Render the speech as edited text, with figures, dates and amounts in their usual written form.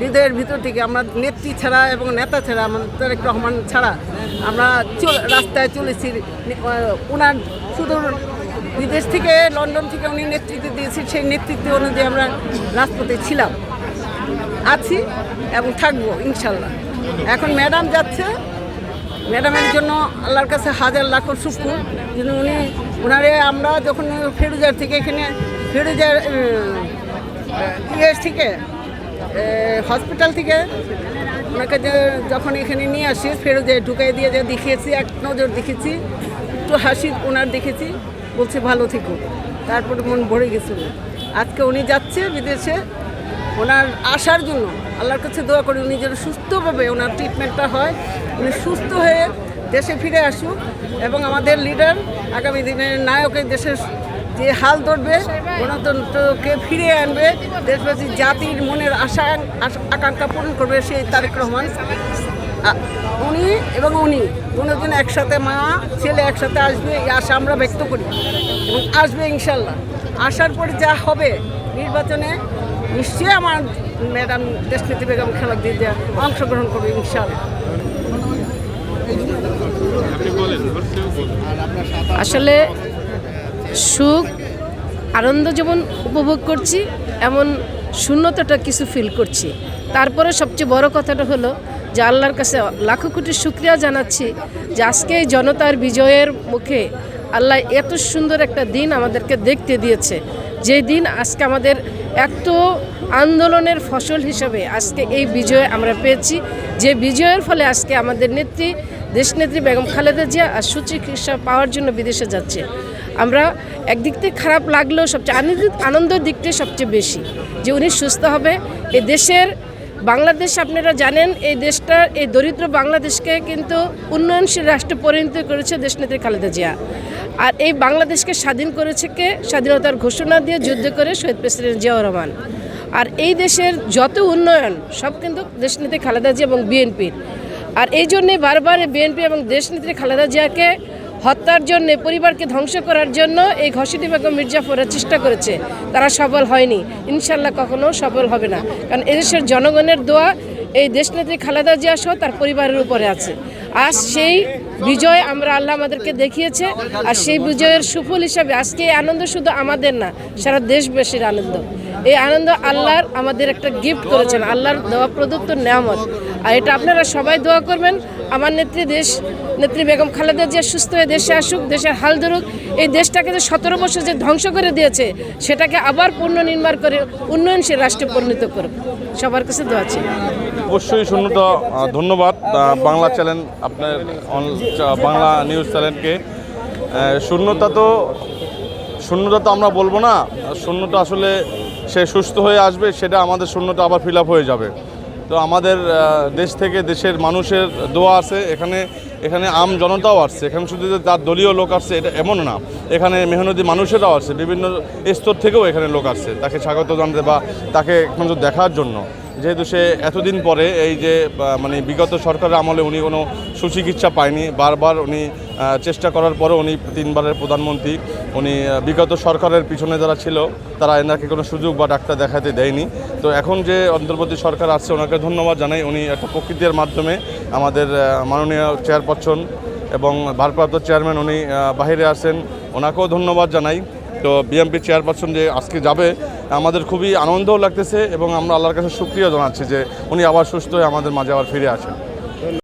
হৃদয়ের ভিতর থেকে আমরা নেত্রী ছাড়া এবং নেতা ছাড়া, আমাদের তারেক রহমান ছাড়া আমরা রাস্তায় চলেছি। ওনার শুধু বিদেশ থেকে, লন্ডন থেকে উনি নেতৃত্ব দিয়েছেন, সেই নেতৃত্ব অনুযায়ী আমরা রাজপথে ছিলাম, আছি এবং থাকবো ইনশাল্লাহ। এখন ম্যাডাম যাচ্ছে, ম্যাডামের জন্য আল্লাহর কাছে হাজার লাখ শুকর। ওনারে আমরা যখন ফেরুজার থেকে এখানে ফেরুজার থেকে হসপিটাল থেকে ওনাকে যখন এখানে নিয়ে আসি, ফেরুজায় ঢুকাই দিয়ে যে দেখিয়েছি, এক নজর দেখেছি, একটু হাসি ওনার দেখেছি, বলছে ভালো থেকো। তারপরে মন ভরে গেছিল। আজকে উনি যাচ্ছে বিদেশে, ওনার আসার জন্য আল্লাহর কাছে দোয়া করি উনি যেন সুস্থভাবে ওনার ট্রিটমেন্টটা হয়, উনি সুস্থ হয়ে দেশে ফিরে আসুক এবং আমাদের লিডার আগামী দিনের নায়কের দেশের যে হাল ধরবে, গণতন্ত্রকে ফিরিয়ে আনবে, দেশবাসী জাতির মনের আশা আকাঙ্ক্ষা পূরণ করবে, সেই তারেক রহমান। উনি এবং উনি কোনোদিন একসাথে মা ছেলে একসাথে আসবে, এই আশা আমরা ব্যক্ত করি এবং আসবে ইনশাল্লাহ। আসার পরে যা হবে নির্বাচনে নিশ্চয়ই আমার ম্যাডাম দেশনেত্রী বেগম খালেদা জিয়া অংশগ্রহণ করবে ইনশাল্লাহ। আসলে সুখ আনন্দ যেমন উপভোগ করছি, এমন শূন্যতাটা কিছু ফিল করছি। তারপরে সবচেয়ে বড় কথাটা হলো যে আল্লাহর কাছে লাখো কোটি শুকরিয়া জানাচ্ছি যে আজকে এই জনতার বিজয়ের মুখে আল্লাহ এত সুন্দর একটা দিন আমাদেরকে দেখতে দিয়েছে, যে দিন আজকে আমাদের এত আন্দোলনের ফসল হিসাবে আজকে এই বিজয় আমরা পেয়েছি, যে বিজয়ের ফলে আজকে আমাদের নেত্রী দেশনেত্রী বেগম খালেদা জিয়া আর সুচিকিৎসা পাওয়ার জন্য বিদেশে যাচ্ছে। আমরা একদিক থেকে খারাপ লাগলেও সবচেয়ে আনন্দের দিকটাই সবচেয়ে বেশি, যে উনি সুস্থ হবে। এই দেশের বাংলাদেশ আপনারা জানেন, এই দেশটা, এই দরিদ্র বাংলাদেশকে কিন্তু উন্নয়নশীল রাষ্ট্রে পরিণত করেছে দেশনেত্রী খালেদা জিয়া। আর এই বাংলাদেশকে স্বাধীন করেছে কে? স্বাধীনতার ঘোষণা দিয়ে যুদ্ধ করে শহীদ প্রেসিডেন্ট জিয়াউর রহমান। আর এই দেশের যত উন্নয়ন সব কিন্তু দেশনেত্রী খালেদা জিয়া এবং বিএনপির। আর এই জন্যে বারবার বিএনপি এবং দেশনেত্রী খালেদা জিয়াকে হত্যার জন্য, পরিবারকে ধ্বংস করার জন্য এই ঘসিটি বেগম মির্জাফররা চেষ্টা করেছে, তারা সফল হয়নি, ইনশাল্লাহ কখনো সফল হবে না। কারণ এদেশের জনগণের দোয়া এই দেশনেত্রী খালেদা জিয়া সহ তার পরিবারের উপরে আছে। আজ সেই বিজয় আমরা আল্লাহ আমাদেরকে দেখিয়েছে, আর সেই বিজয়ের সুফল হিসাবে আজকে এই আনন্দ শুধু আমাদের না, সারা দেশবাসীর আনন্দ। এই আনন্দ আল্লাহর আমাদের একটা গিফট করেছেন, আল্লাহর দেওয়া প্রদত্ত নেয়ামত। আর এটা আপনারা সবাই দোয়া করবেন, আমার নেত্রী বেগম খালেদা জিয়া সুস্থ হয়ে দেশে আসুক, দেশের হাল ধরুক, এই দেশটাকে যে 17 বছর যে ধ্বংস করে দিয়েছে সেটাকে আবার পুনর্নির্মাণ করে উন্নয়নশীল রাষ্ট্রে পরিণত করুক। সবার কাছে দোয়া আছে। অবশ্যই শূন্যতা ধন্যবাদ বাংলা চ্যানেল, আপনার বাংলা নিউজ চ্যানেলকে। শূন্যতা তো আমরা বলবো না, শূন্যতা আসলে সে সুস্থ হয়ে আসবে, সেটা আমাদের শূন্যতা আবার ফিল আপ হয়ে যাবে। তো আমাদের দেশ থেকে দেশের মানুষের দোয়া আছে, এখানে আম জনতাও আসছে, এখানে শুধু যে তার দলীয় লোক আসছে এটা এমন না, এখানে মেহনতি মানুষেরাও আসছে, বিভিন্ন স্তর থেকেও এখানে লোক আসছে তাকে স্বাগত জানাতে বা তাকে এখন দেখার জন্য। যেহেতু সে এতদিন পরে এই যে মানে বিগত সরকারের আমলে উনি কোনো সুচিকিৎসা পায়নি, বারবার উনি চেষ্টা করার পরে উনি 3 বারের প্রধানমন্ত্রী, উনি বিগত সরকারের পিছনে যারা ছিল তারা এনাকে কোনো সুযোগ বা ডাক্তার দেখাতে দেয়নি। তো এখন যে অন্তর্বর্তী সরকার আসছে ওনাকে ধন্যবাদ জানাই, উনি একটা প্রকৃতির মাধ্যমে আমাদের মাননীয় চেয়ারপারসন এবং ভারপ্রাপ্ত চেয়ারম্যান উনি বাহিরে আসেন, ওনাকেও ধন্যবাদ জানাই। তো বিএনপি চেয়ারপারসন যে আজকে যাবে আমাদের খুবই আনন্দও লাগতেছে এবং আমরা আল্লাহর কাছে শুকরিয়া জানাচ্ছি যে উনি আবার সুস্থ হয়ে আমাদের মাঝে আবার ফিরে আসেন।